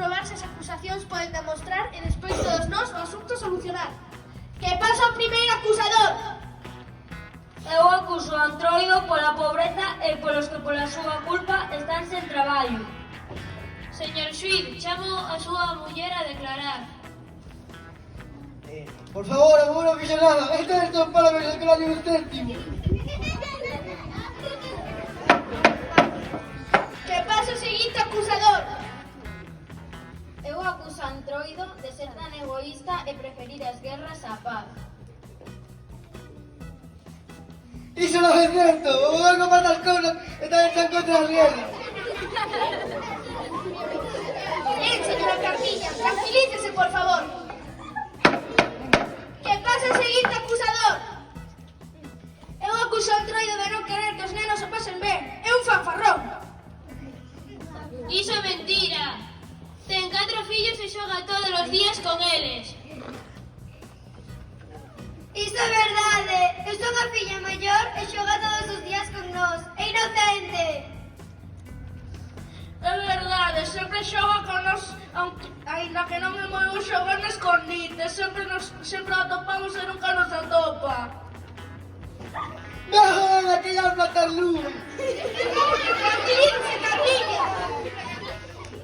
comprobar se as acusacións poden demostrar e despois todos nós o asunto solucionar. Que pasa o primeiro acusador? Eu acuso a Antroido pola pobreza e polos que pola súa culpa están sen traballo. Señor xuíz, chamo a súa muller a declarar. Por favor, eu non fixo nada. Estas son palabras que non hai un céntimo. Que pasa o seguinte acusador? Eu acuso a Antroido de ser tan egoísta e preferir as guerras á paz. Iso non é certo. O goberno mata as cousas e tamén están contra as guerras. Señora Carmilla, tranquilícese, por favor. Que pasa o seguinte acusador? Eu acuso a Antroido de non querer que os nenos se pasen ben. É un fanfarrón. Iso é mentira. Ten 4 fillos e xoga todos os días con eles. Isto é verdade. Eu son a filla maior e xoga todos os días con nós. É inocente. É verdade, sempre xoga con nós, ainda que non é moi bon xogar no escondite. Sempre o atopamos e nunca nos atopa. Non, aquella matar luz. Tranquilícese, Carmilla.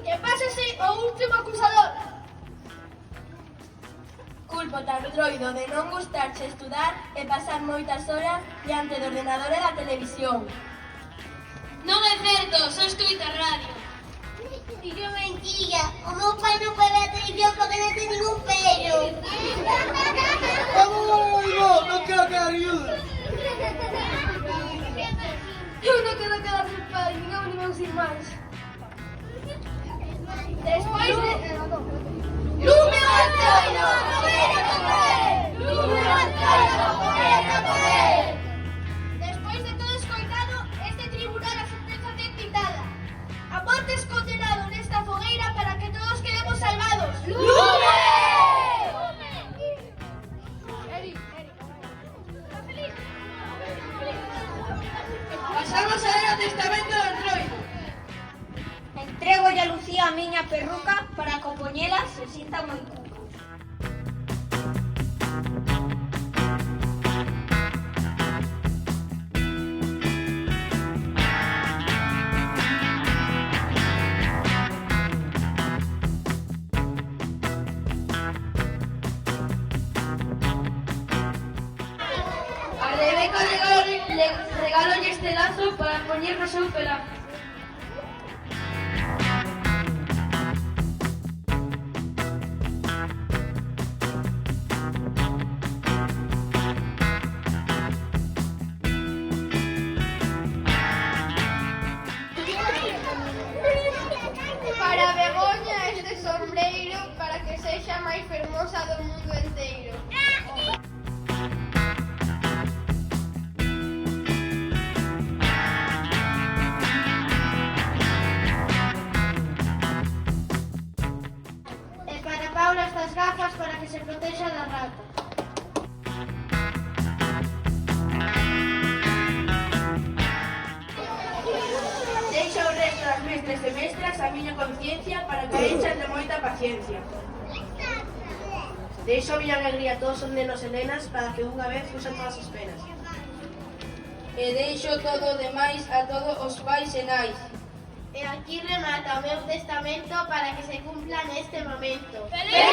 Que pásese o último acusador. Culpo a Antroido de non gustarche estudar e pasar moitas horas diante do ordenador e da televisión. Non é certo, só escoita a radio. Iso é mentira. O meu pai non vai ver a televisión porque non ten ningún pelo. Vamos, non quero quedar viuda. Eu non quero quedar sen pai, nin eu nin meus irmáns. Despois de... Lume o Antroido! Poder a poder! Lume o Antroido! Poder a poder! Despois de todo escoitado, este tribunal a sentenza ten quitada. A morte es condenado nesta fogueira para que todos quedemos salvados. Lume! Pasamos a ver o testamento do Antroido. Entrégolle a Lucía a miña perruca para que o poñela se sinta moi cuca. A Rebeca regalolle este lazo para poñer no seu pelazo. Para Begoña este sombreiro para que sexa máis fermosa do mundo enteiro. E para Paula estas gafas para que se protexa da rata. Deixa o resto das mestres e mestras a miña conciencia para que enchan de moita paciencia. Deixo a miña alegría a todos os nenos e nenas para que unha vez usen todas as penas. E deixo todo o demais a todos os pais e nais. E aquí remata o meu testamento para que se cumpla neste momento. ¡Feliz